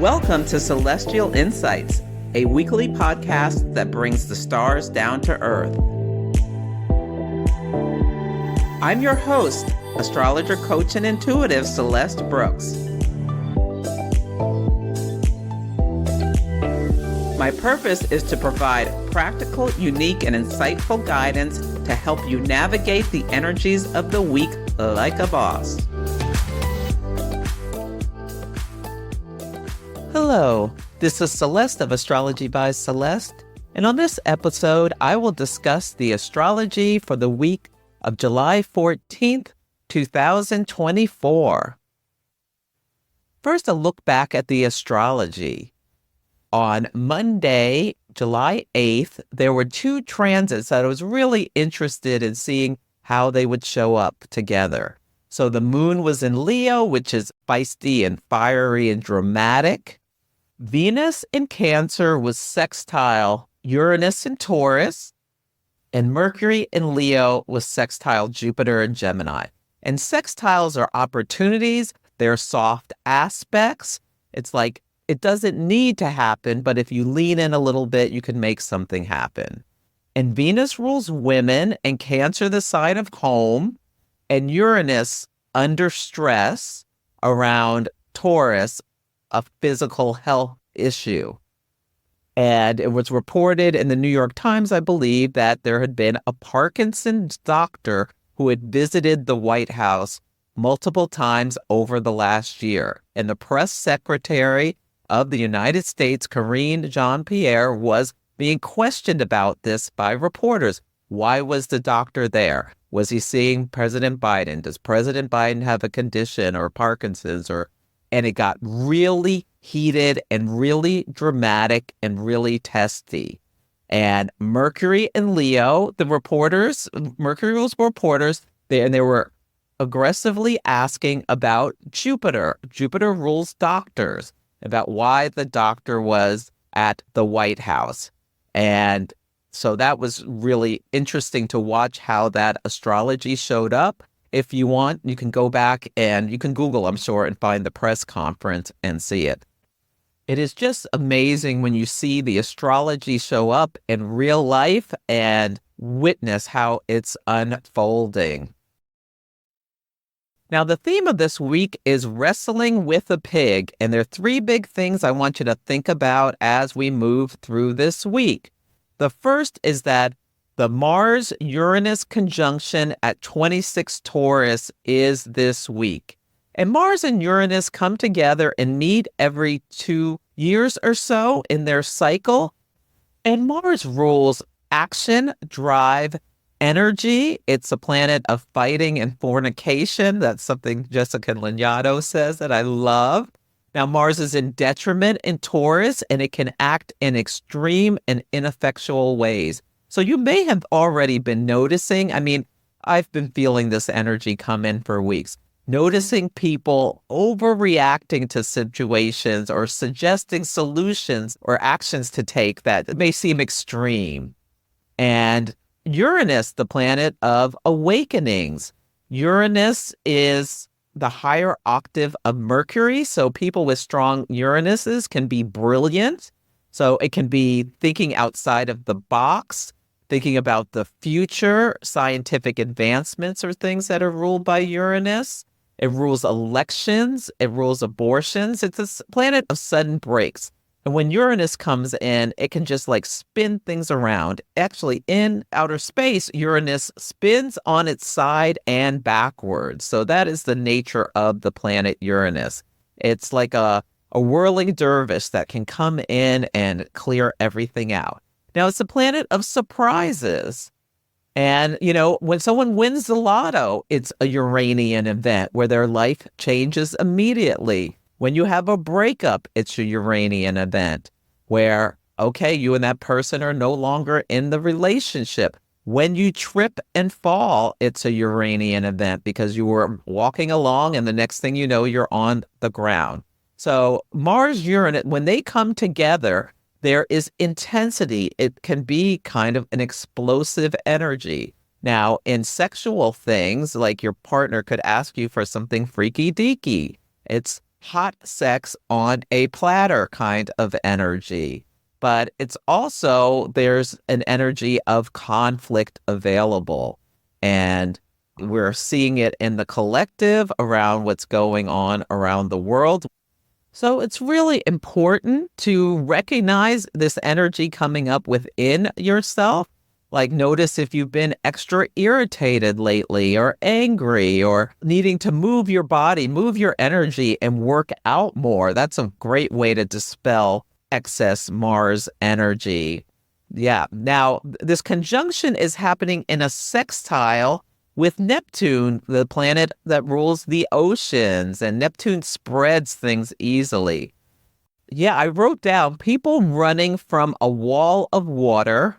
Welcome to Celestial Insights, a weekly podcast that brings the stars down to earth. I'm your host, astrologer, coach, and intuitive Celeste Brooks. My purpose is to provide practical, unique, and insightful guidance to help you navigate the energies of the week like a boss. Hello, this is Celeste of Astrology by Celeste, and on this episode, I will discuss the astrology for the week of July 14th, 2024. First, a look back at the astrology. On Monday, July 8th, there were two transits that I was really interested in seeing how they would show up together. So the moon was in Leo, which is feisty and fiery and dramatic. Venus in Cancer was sextile Uranus in Taurus, and Mercury in Leo was sextile Jupiter in Gemini. And sextiles are opportunities, they're soft aspects. It's like it doesn't need to happen, but if you lean in a little bit, you can make something happen. And Venus rules women, and Cancer the sign of home, and Uranus under stress around Taurus, a physical health issue. And it was reported in the New York Times, I believe, that there had been a Parkinson's doctor who had visited the White House multiple times over the last year. And the press secretary of the United States, Karine Jean-Pierre, was being questioned about this by reporters. Why was the doctor there? Was he seeing President Biden? Does President Biden have a condition or Parkinson's? And it got really heated and really dramatic and really testy. And Mercury and Leo, Mercury was reporters, and they were aggressively asking about Jupiter. Jupiter rules doctors, about why the doctor was at the White House. And so that was really interesting to watch how that astrology showed up. If you want, you can go back and you can Google, I'm sure, and find the press conference and see it. It is just amazing when you see the astrology show up in real life and witness how it's unfolding. Now, the theme of this week is wrestling with a pig, and there are three big things I want you to think about as we move through this week. The first is that the Mars-Uranus conjunction at 26 Taurus is this week. And Mars and Uranus come together and meet every 2 years or so in their cycle. And Mars rules action, drive, energy. It's a planet of fighting and fornication. That's something Jessica Lanyadoo says that I love. Now, Mars is in detriment in Taurus, and it can act in extreme and ineffectual ways. So you may have already been noticing, I've been feeling this energy come in for weeks, noticing people overreacting to situations or suggesting solutions or actions to take that may seem extreme. And Uranus, the planet of awakenings. Uranus is the higher octave of Mercury, so people with strong Uranuses can be brilliant. So it can be thinking outside of the box, thinking about the future, scientific advancements or things that are ruled by Uranus. It rules elections. It rules abortions. It's a planet of sudden breaks. And when Uranus comes in, it can just spin things around. Actually, in outer space, Uranus spins on its side and backwards. So that is the nature of the planet Uranus. It's like a whirling dervish that can come in and clear everything out. Now, it's a planet of surprises. And, when someone wins the lotto, it's a Uranian event where their life changes immediately. When you have a breakup, it's a Uranian event where, okay, you and that person are no longer in the relationship. When you trip and fall, it's a Uranian event because you were walking along and the next thing you know, you're on the ground. So Mars, Uranus, when they come together, there is intensity. It can be kind of an explosive energy. Now, in sexual things, like your partner could ask you for something freaky deaky. It's hot sex on a platter kind of energy. But it's also, there's an energy of conflict available. And we're seeing it in the collective around what's going on around the world. So it's really important to recognize this energy coming up within yourself. Like, notice if you've been extra irritated lately or angry or needing to move your body, move your energy and work out more. That's a great way to dispel excess Mars energy. Yeah. Now, this conjunction is happening in a sextile with Neptune, the planet that rules the oceans, and Neptune spreads things easily. Yeah, I wrote down people running from a wall of water,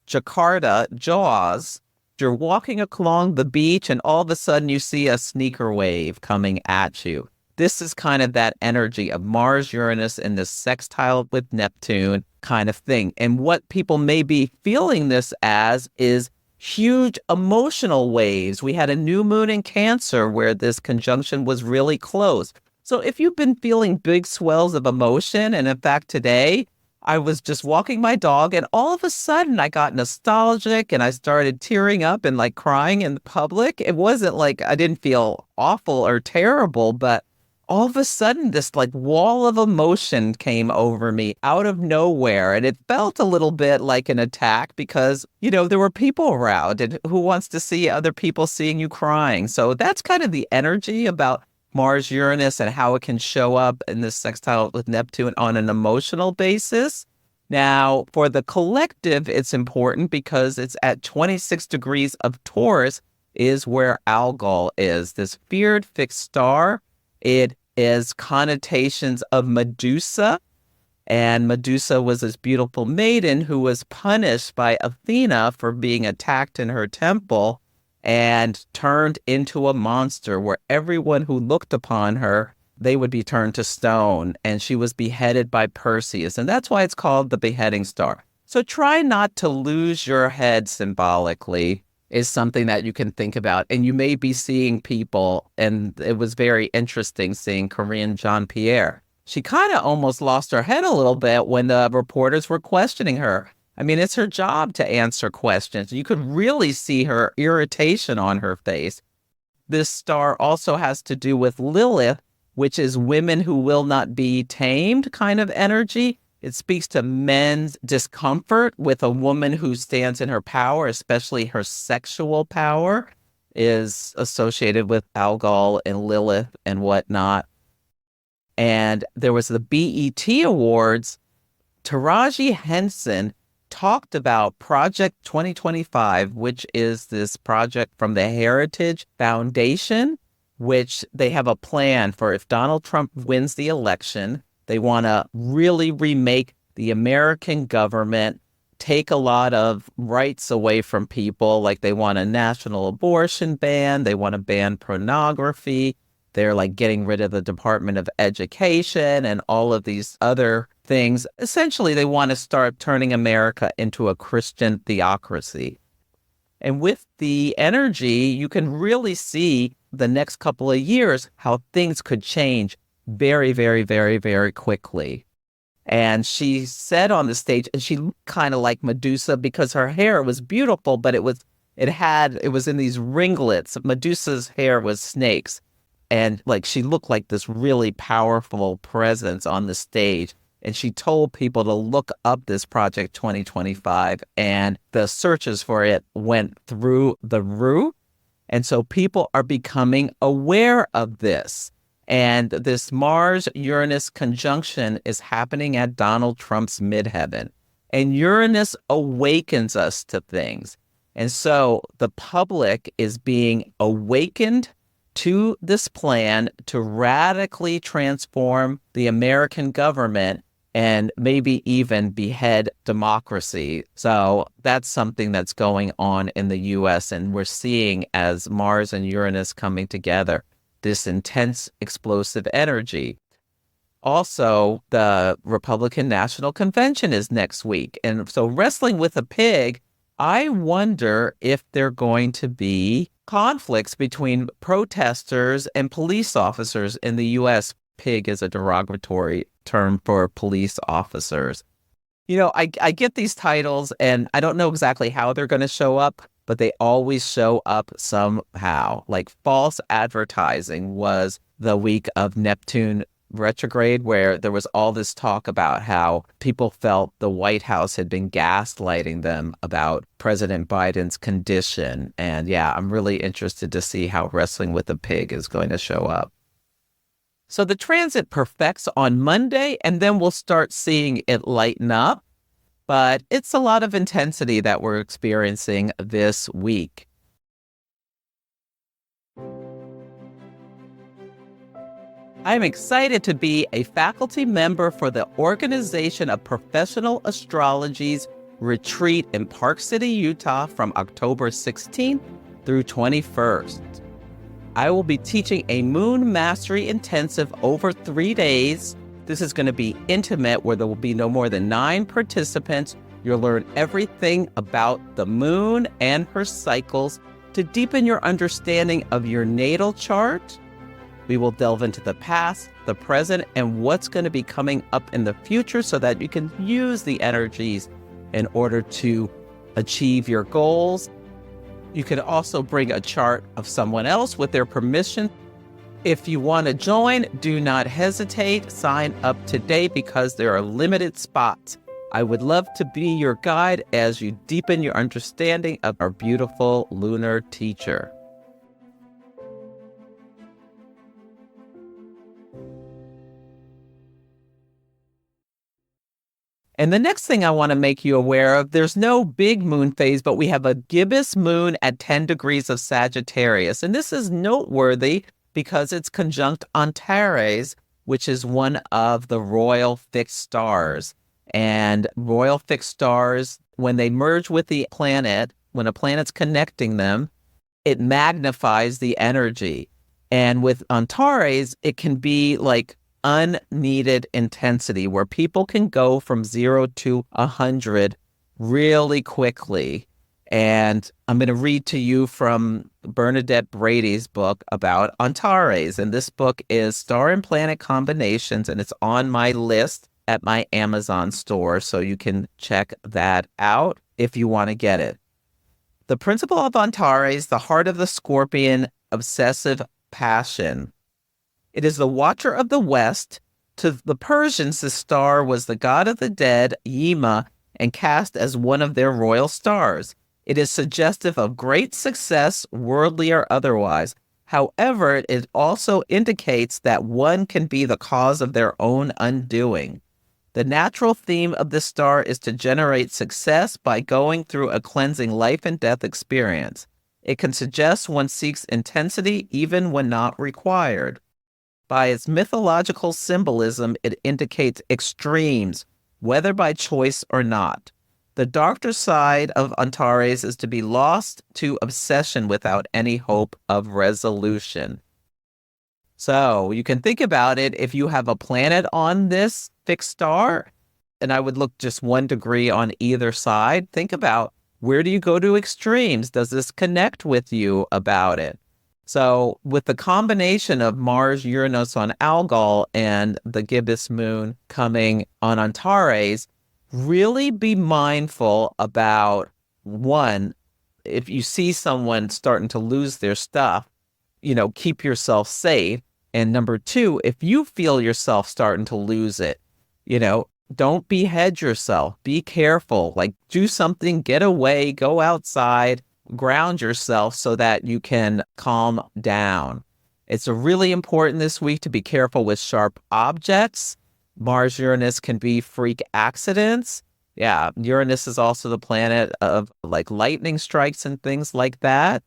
Jakarta, Jaws. You're walking along the beach and all of a sudden you see a sneaker wave coming at you. This is kind of that energy of Mars, Uranus, and this sextile with Neptune kind of thing. And what people may be feeling this as is huge emotional waves. We had a new moon in Cancer where this conjunction was really close. So if you've been feeling big swells of emotion, and in fact today I was just walking my dog and all of a sudden I got nostalgic and I started tearing up and like crying in public. It wasn't like I didn't feel awful or terrible, but all of a sudden this like wall of emotion came over me out of nowhere. And it felt a little bit like an attack because, there were people around, and who wants to see other people seeing you crying? So that's kind of the energy about Mars, Uranus, and how it can show up in this sextile with Neptune on an emotional basis. Now, for the collective, it's important because it's at 26 degrees of Taurus is where Algol is, this feared fixed star. It is connotations of MEDUSA, and MEDUSA was this beautiful maiden who was punished by Athena for being attacked in her temple and turned into a monster where everyone who looked upon her, they would be turned to stone, and she was beheaded by Perseus, and that's why it's called the beheading star. So try not to lose your head symbolically is something that you can think about. And you may be seeing people, and it was very interesting seeing Corinne Jean-Pierre. She kind of almost lost her head a little bit when the reporters were questioning her. I mean, it's her job to answer questions. You could really see her irritation on her face. This star also has to do with Lilith, which is women who will not be tamed kind of energy. It speaks to men's discomfort with a woman who stands in her power, especially her sexual power, is associated with Algol and Lilith and whatnot. And there was the BET Awards. Taraji Henson talked about Project 2025, which is this project from the Heritage Foundation, which they have a plan for if Donald Trump wins the election. They want to really remake the American government, take a lot of rights away from people. Like they want a national abortion ban. They want to ban pornography. They're like getting rid of the Department of Education and all of these other things. Essentially, they want to start turning America into a Christian theocracy. And with the energy, you can really see the next couple of years how things could change very, very, very, very quickly. And she said on the stage, and she looked kind of like Medusa because her hair was beautiful, but it was in these ringlets. Medusa's hair was snakes. And like she looked like this really powerful presence on the stage. And she told people to look up this Project 2025, and the searches for it went through the roof. And so people are becoming aware of this. And this Mars-Uranus conjunction is happening at Donald Trump's midheaven. And Uranus awakens us to things. And so the public is being awakened to this plan to radically transform the American government and maybe even behead democracy. So that's something that's going on in the U.S. And we're seeing as Mars and Uranus coming together, this intense explosive energy. Also, the Republican National Convention is next week. And so wrestling with a pig, I wonder if there are going to be conflicts between protesters and police officers in the U.S. pig is a derogatory term for police officers. I get these titles and I don't know exactly how they're going to show up, but they always show up somehow. Like false advertising was the week of Neptune retrograde, where there was all this talk about how people felt the White House had been gaslighting them about President Biden's condition. And yeah, I'm really interested to see how wrestling with the pig is going to show up. So the transit perfects on Monday, and then we'll start seeing it lighten up. But it's a lot of intensity that we're experiencing this week. I'm excited to be a faculty member for the Organization of Professional Astrology's retreat in Park City, Utah from October 16th through 21st. I will be teaching a moon mastery intensive over 3 days. This is going to be intimate, where there will be no more than 9 participants. You'll learn everything about the moon and her cycles to deepen your understanding of your natal chart. We will delve into the past, the present, and what's going to be coming up in the future so that you can use the energies in order to achieve your goals. You can also bring a chart of someone else with their permission. If you want to join, do not hesitate. Sign up today because there are limited spots. I would love to be your guide as you deepen your understanding of our beautiful lunar teacher. And the next thing I want to make you aware of, there's no big moon phase, but we have a gibbous moon at 10 degrees of Sagittarius. And this is noteworthy because it's conjunct Antares, which is one of the royal fixed stars. And royal fixed stars, when they merge with the planet, when a planet's connecting them, it magnifies the energy. And with Antares, it can be like unneeded intensity, where people can go from 0 to 100 really quickly. And I'm going to read to you from Bernadette Brady's book about Antares. And this book is Star and Planet Combinations, and it's on my list at my Amazon store, so you can check that out if you want to get it. The principle of Antares, the heart of the Scorpion, obsessive passion. It is the watcher of the West. To the Persians, the star was the god of the dead, Yima, and cast as one of their royal stars. It is suggestive of great success, worldly or otherwise. However, it also indicates that one can be the cause of their own undoing. The natural theme of this star is to generate success by going through a cleansing life and death experience. It can suggest one seeks intensity even when not required. By its mythological symbolism, it indicates extremes, whether by choice or not. The darker side of Antares is to be lost to obsession without any hope of resolution. So you can think about it, if you have a planet on this fixed star, and I would look just 1 degree on either side, think about, where do you go to extremes? Does this connect with you about it? So with the combination of Mars, Uranus on Algol and the Gibbous Moon coming on Antares, really be mindful about, one, if you see someone starting to lose their stuff, keep yourself safe. And number 2, if you feel yourself starting to lose it, don't behead yourself. Be careful. Like, do something, get away, go outside, ground yourself so that you can calm down. It's really important this week to be careful with sharp objects. Mars Uranus can be freak accidents. Yeah, Uranus is also the planet of like lightning strikes and things like that.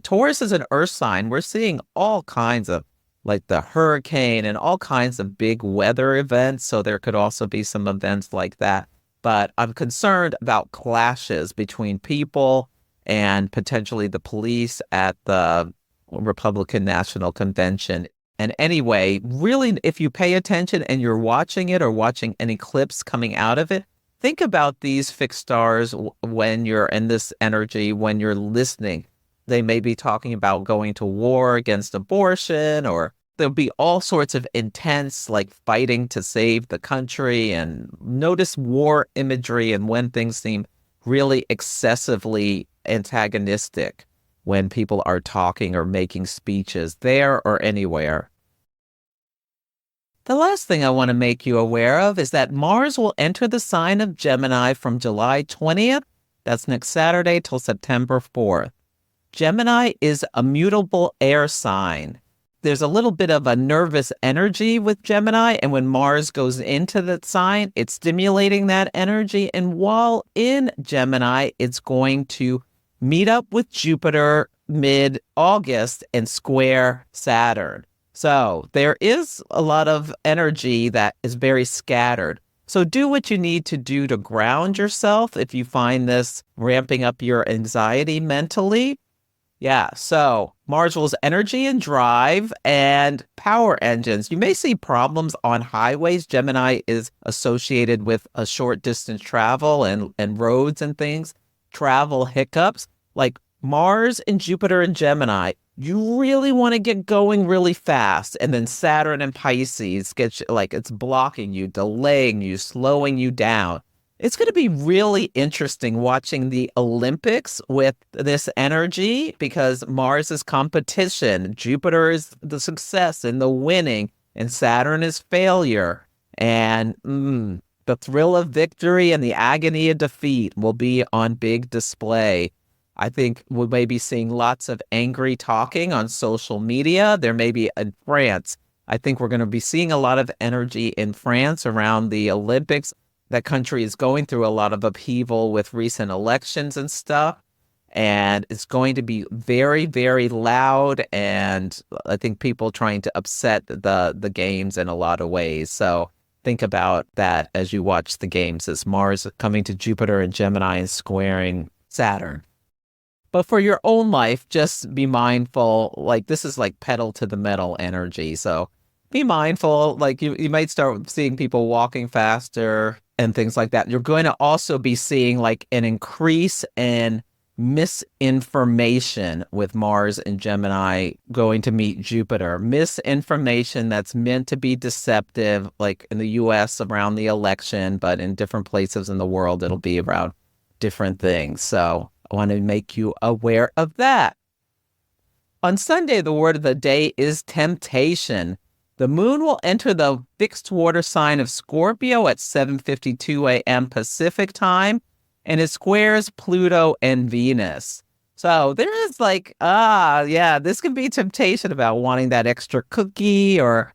Taurus is an earth sign. We're seeing all kinds of like the hurricane and all kinds of big weather events. So there could also be some events like that. But I'm concerned about clashes between people and potentially the police at the Republican National Convention. And anyway, really, if you pay attention and you're watching it or watching any clips coming out of it, think about these fixed stars when you're in this energy, when you're listening. They may be talking about going to war against abortion or there'll be all sorts of intense, like fighting to save the country, and notice war imagery and when things seem really excessively antagonistic when people are talking or making speeches there or anywhere. The last thing I want to make you aware of is that Mars will enter the sign of Gemini from July 20th, that's next Saturday, till September 4th. Gemini is a mutable air sign. There's a little bit of a nervous energy with Gemini, and when Mars goes into that sign, it's stimulating that energy. And while in Gemini, it's going to meet up with Jupiter mid-August and square Saturn. So there is a lot of energy that is very scattered. So do what you need to do to ground yourself if you find this ramping up your anxiety mentally. Yeah, so Mars rules energy and drive and power engines. You may see problems on highways. Gemini is associated with a short distance travel and roads and things. Travel hiccups, like Mars and Jupiter and Gemini. You really want to get going really fast. And then Saturn and Pisces get you, like it's blocking you, delaying you, slowing you down. It's going to be really interesting watching the Olympics with this energy because Mars is competition, Jupiter is the success and the winning, and Saturn is failure. And the thrill of victory and the agony of defeat will be on big display. I think we may be seeing lots of angry talking on social media. There may be in France. I think we're going to be seeing a lot of energy in France around the Olympics. That country is going through a lot of upheaval with recent elections and stuff. And it's going to be very, very loud. And I think people trying to upset the games in a lot of ways. So think about that as you watch the games, as Mars coming to Jupiter and Gemini and squaring Saturn. But for your own life, just be mindful, like this is like pedal to the metal energy. So be mindful, like you might start seeing people walking faster and things like that. You're going to also be seeing like an increase in misinformation with Mars and Gemini going to meet Jupiter. Misinformation that's meant to be deceptive, like in the US around the election, but in different places in the world, it'll be around different things. So I want to make you aware of that. On Sunday, the word of the day is temptation. The moon will enter the fixed water sign of Scorpio at 7:52 a.m. Pacific time, and it squares Pluto and Venus. So there is like, this can be temptation about wanting that extra cookie or,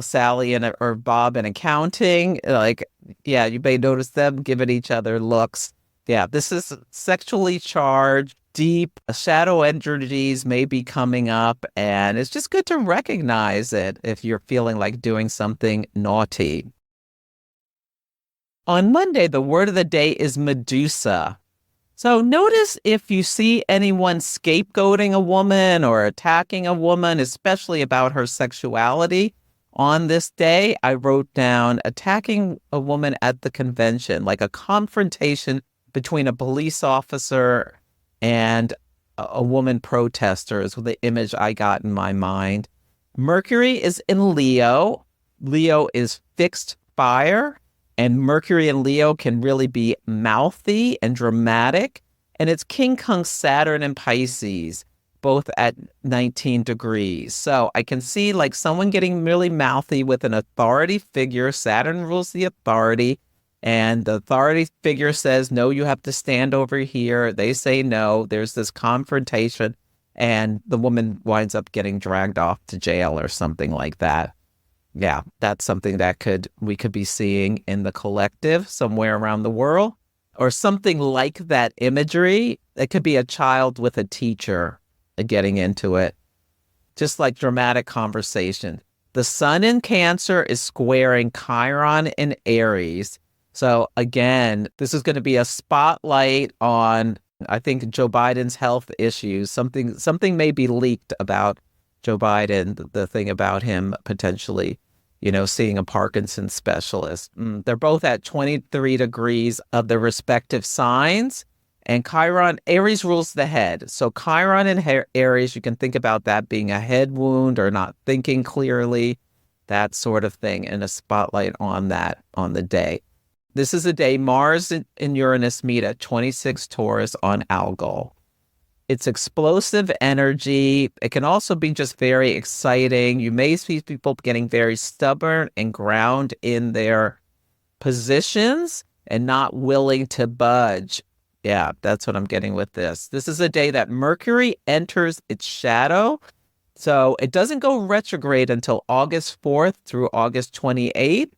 Sally or Bob in accounting. Like, you may notice them giving each other looks. Yeah, this is sexually charged, deep shadow energies may be coming up, and it's just good to recognize it if you're feeling like doing something naughty. On Monday, the word of the day is MEDUSA. So notice if you see anyone scapegoating a woman or attacking a woman, especially about her sexuality. On this day, I wrote down attacking a woman at the convention, like a confrontation between a police officer and a woman protester is the image I got in my mind. Mercury is in Leo. Leo is fixed fire, and Mercury in Leo can really be mouthy and dramatic. And it's King Conjunct Saturn and Pisces, both at 19 degrees. So I can see like someone getting really mouthy with an authority figure. Saturn rules the authority. And the authority figure says, no, you have to stand over here. They say no. There's this confrontation. And the woman winds up getting dragged off to jail or something like that. Yeah, that's something that we could be seeing in the collective somewhere around the world. Or something like that imagery. It could be a child with a teacher getting into it. Just like dramatic conversation. The sun in Cancer is squaring Chiron in Aries. So again, this is going to be a spotlight on, I think, Joe Biden's health issues. Something may be leaked about Joe Biden, the thing about him potentially, seeing a Parkinson's specialist. They're both at 23 degrees of their respective signs. And Chiron, Aries rules the head. So Chiron in Aries, you can think about that being a head wound or not thinking clearly, that sort of thing, and a spotlight on that on the day. This is a day Mars and Uranus meet at 26 Taurus on Algol. It's explosive energy. It can also be just very exciting. You may see people getting very stubborn and ground in their positions and not willing to budge. Yeah, that's what I'm getting with this. This is a day that Mercury enters its shadow. So it doesn't go retrograde until August 4th through August 28th.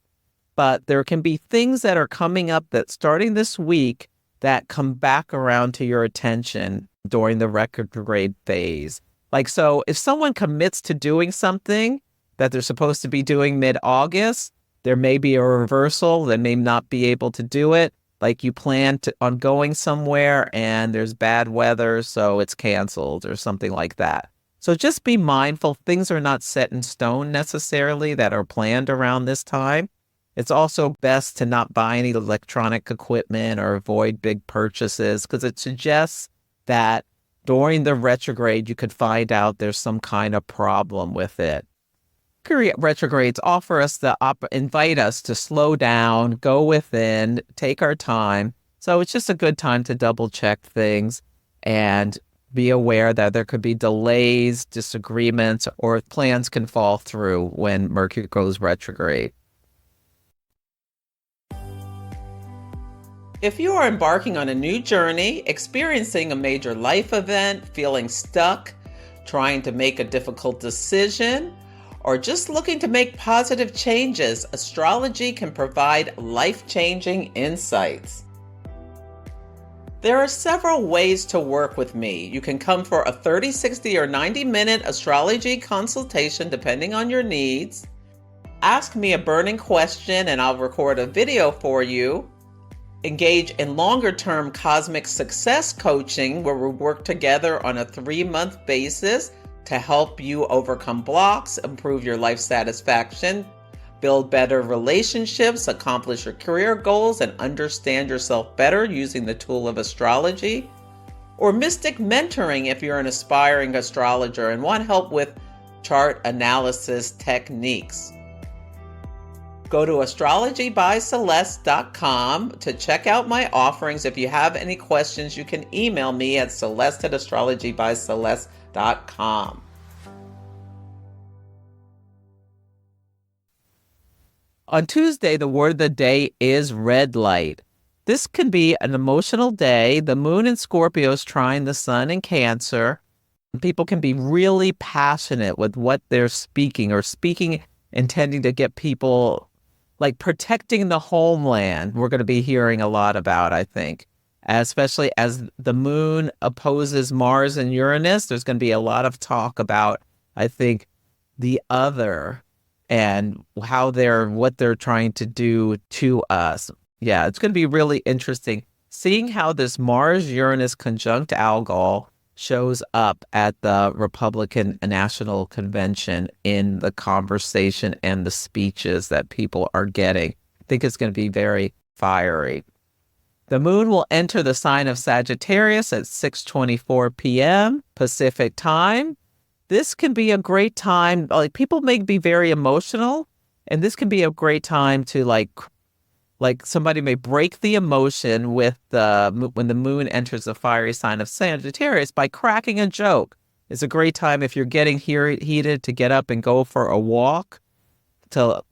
But there can be things that are coming up that starting this week that come back around to your attention during the retrograde phase. Like, so if someone commits to doing something that they're supposed to be doing mid-August, there may be a reversal. They may not be able to do it. Like you plan on going somewhere and there's bad weather, so it's canceled or something like that. So just be mindful. Things are not set in stone necessarily that are planned around this time. It's also best to not buy any electronic equipment or avoid big purchases because it suggests that during the retrograde, you could find out there's some kind of problem with it. Mercury retrogrades invite us to slow down, go within, take our time. So it's just a good time to double check things and be aware that there could be delays, disagreements, or plans can fall through when Mercury goes retrograde. If you are embarking on a new journey, experiencing a major life event, feeling stuck, trying to make a difficult decision, or just looking to make positive changes, astrology can provide life-changing insights. There are several ways to work with me. You can come for a 30, 60, or 90-minute astrology consultation depending on your needs. Ask me a burning question and I'll record a video for you. Engage in longer-term cosmic success coaching where we work together on a 3-month basis to help you overcome blocks, improve your life satisfaction, build better relationships, accomplish your career goals, and understand yourself better using the tool of astrology. Or mystic mentoring if you're an aspiring astrologer and want help with chart analysis techniques. Go to astrologybyceleste.com to check out my offerings. If you have any questions, you can email me at celeste@astrologybyceleste.com. On Tuesday, the word of the day is red light. This can be an emotional day. The moon in Scorpio is trine the sun in Cancer. People can be really passionate with what they're speaking intending to get people, like protecting the homeland. We're going to be hearing a lot about, I think, especially as the moon opposes Mars and Uranus. There's going to be a lot of talk about, I think, the other and what they're trying to do to us. Yeah, it's going to be really interesting seeing how this Mars-Uranus conjunct Algol shows up at the Republican National Convention in the conversation and the speeches that people are getting. I think it's going to be very fiery. The moon will enter the sign of Sagittarius at 6:24 p.m. Pacific time. This can be a great time. Like, people may be very emotional, and this can be a great time to like somebody may break the emotion with when the moon enters the fiery sign of Sagittarius by cracking a joke. It's a great time if you're getting heated to get up and go for a walk, or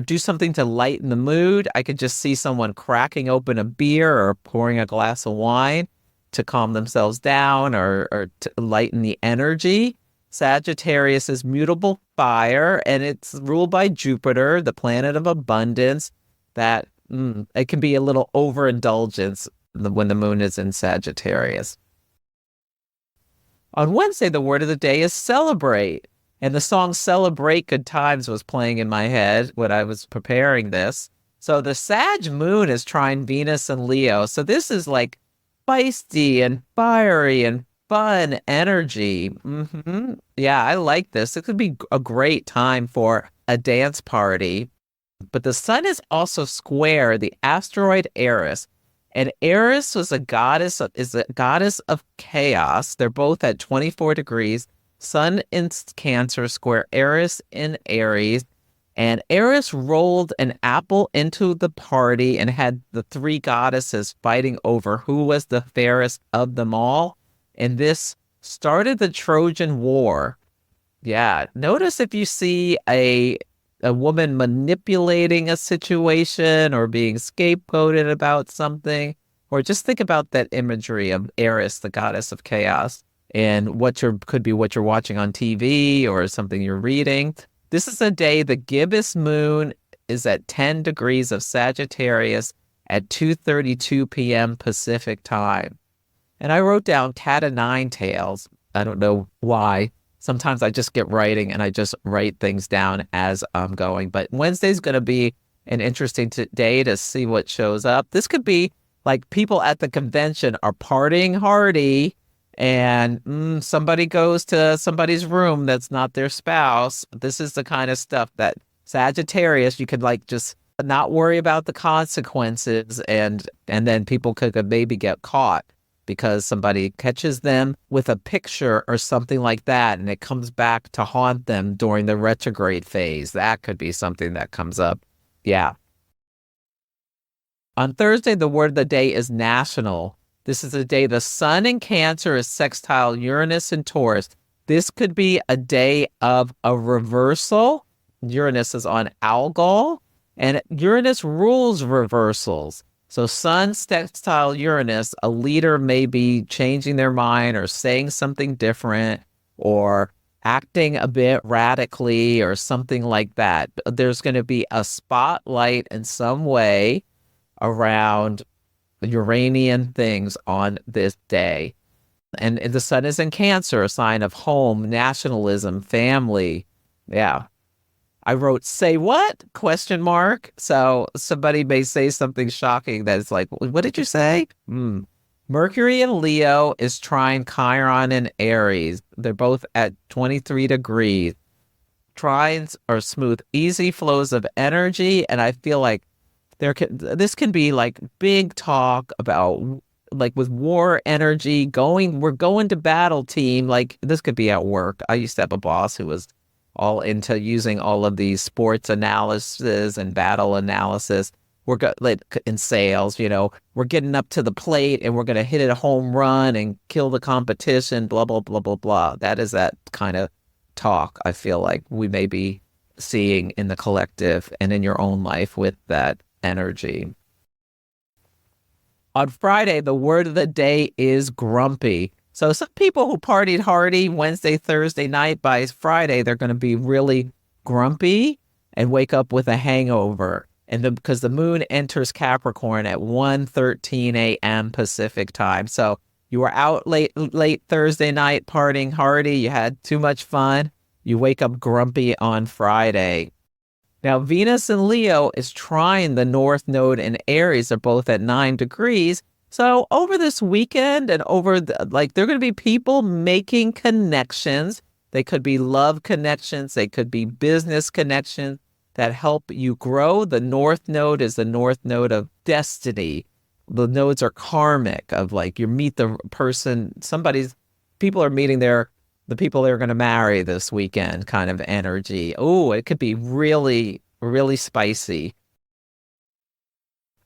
do something to lighten the mood. I could just see someone cracking open a beer or pouring a glass of wine to calm themselves down or to lighten the energy. Sagittarius is mutable fire, and it's ruled by Jupiter, the planet of abundance. That it can be a little overindulgence when the moon is in Sagittarius. On Wednesday, the word of the day is celebrate. And the song Celebrate Good Times was playing in my head when I was preparing this. So the Sag moon is trine Venus and Leo. So this is like feisty and fiery and fun energy. Yeah, I like this. It could be a great time for a dance party. But the sun is also square the asteroid Eris. And Eris is a goddess of chaos. They're both at 24 degrees. Sun in Cancer, square Eris in Aries. And Eris rolled an apple into the party and had the three goddesses fighting over who was the fairest of them all. And this started the Trojan War. Yeah. Notice if you see a woman manipulating a situation or being scapegoated about something, or just think about that imagery of Eris, the goddess of chaos, and could be what you're watching on TV or something you're reading. This is a day the Gibbous Moon is at 10 degrees of Sagittarius at 2:32 p.m. Pacific time. And I wrote down cat o' nine tails. I don't know why. Sometimes I just get writing and I just write things down as I'm going. But Wednesday's going to be an interesting day to see what shows up. This could be like people at the convention are partying hardy and somebody goes to somebody's room that's not their spouse. This is the kind of stuff that Sagittarius, you could like just not worry about the consequences and then people could maybe get caught because somebody catches them with a picture or something like that, and it comes back to haunt them during the retrograde phase. That could be something that comes up. Yeah. On Thursday, the word of the day is national. This is a day the sun in Cancer is sextile Uranus and Taurus. This could be a day of a reversal. Uranus is on Algol, and Uranus rules reversals. So sun sextile Uranus, a leader may be changing their mind or saying something different or acting a bit radically or something like that. There's going to be a spotlight in some way around Uranian things on this day. And the sun is in Cancer, a sign of home, nationalism, family. Yeah. I wrote, say what? Question mark. So somebody may say something shocking that's like, what did you say? Mercury in Leo is trine Chiron in Aries. They're both at 23 degrees. Trines are smooth, easy flows of energy. And I feel like this can be like big talk about like with war energy we're going to battle team. Like this could be at work. I used to have a boss who was all into using all of these sports analysis and battle analysis. Like in sales, we're getting up to the plate and we're going to hit it a home run and kill the competition, blah, blah, blah, blah, blah. That is that kind of talk I feel like we may be seeing in the collective and in your own life with that energy. On Friday, the word of the day is grumpy. So some people who partied hardy Wednesday, Thursday night, by Friday, they're going to be really grumpy and wake up with a hangover. And because the moon enters Capricorn at 1:13 a.m. Pacific time. So you were out late Thursday night partying hardy. You had too much fun. You wake up grumpy on Friday. Now, Venus in Leo is trine the North Node in Aries. They're both at 9 degrees. So over this weekend and there are going to be people making connections. They could be love connections. They could be business connections that help you grow. The North Node is the North Node of destiny. The nodes are karmic of like you meet the person, people are meeting the people they're going to marry this weekend kind of energy. Oh, it could be really, really spicy.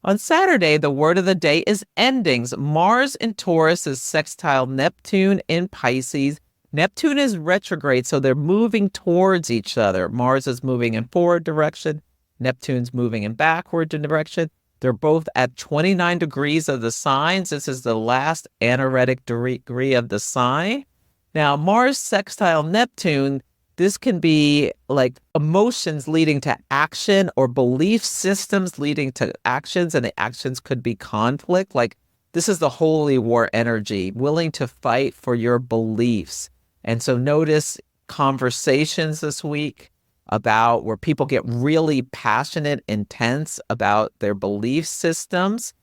On Saturday, the word of the day is endings. Mars in Taurus is sextile Neptune in Pisces. Neptune is retrograde, so they're moving towards each other. Mars is moving in forward direction. Neptune's moving in backward direction. They're both at 29 degrees of the signs. This is the last anaretic degree of the sign. Now, Mars sextile Neptune, this can be like emotions leading to action or belief systems leading to actions, and the actions could be conflict. Like this is the holy war energy, willing to fight for your beliefs. And so notice conversations this week about where people get really passionate, intense about their belief systems.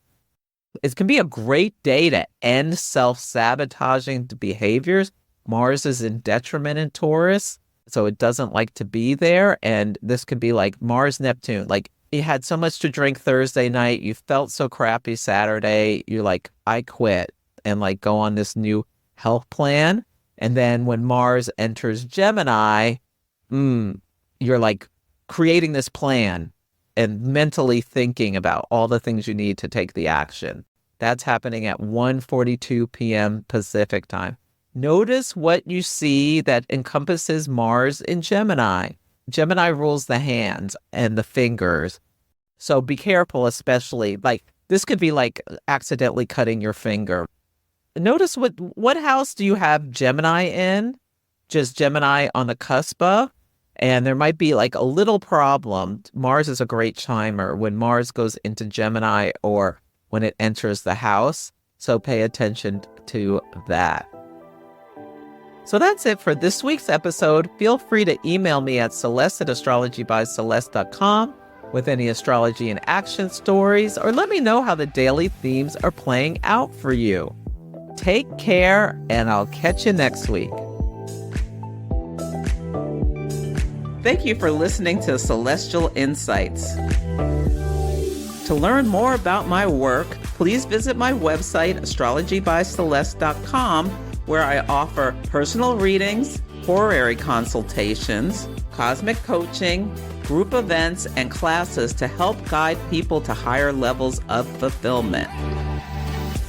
It can be a great day to end self-sabotaging behaviors. Mars is in detriment in Taurus, so it doesn't like to be there. And this could be like Mars, Neptune. Like You had so much to drink Thursday night. You felt so crappy Saturday. You're like, I quit, and like go on this new health plan. And then when Mars enters Gemini, you're like creating this plan and mentally thinking about all the things you need to take the action. That's happening at 1:42 p.m. Pacific time. Notice what you see that encompasses Mars in Gemini. Gemini rules the hands and the fingers. So be careful, especially like this could be like accidentally cutting your finger. Notice what house do you have Gemini in? Just Gemini on the cusp of? And there might be like a little problem. Mars is a great chimer when Mars goes into Gemini or when it enters the house. So pay attention to that. So that's it for this week's episode. Feel free to email me at celeste@astrologybyceleste.com with any astrology and action stories, or let me know how the daily themes are playing out for you. Take care, and I'll catch you next week. Thank you for listening to Celestial Insights. To learn more about my work, please visit my website, astrologybyceleste.com, where I offer personal readings, horary consultations, cosmic coaching, group events, and classes to help guide people to higher levels of fulfillment.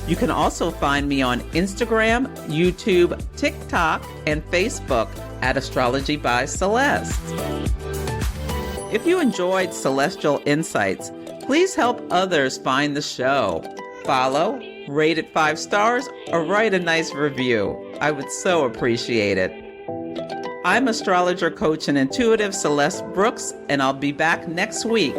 You can also find me on Instagram, YouTube, TikTok, and Facebook at Astrology by Celeste. If you enjoyed Celestial Insights, please help others find the show. Follow, rate it 5 stars, or write a nice review. I would so appreciate it. I'm astrologer, coach, and intuitive Celeste Brooks, and I'll be back next week.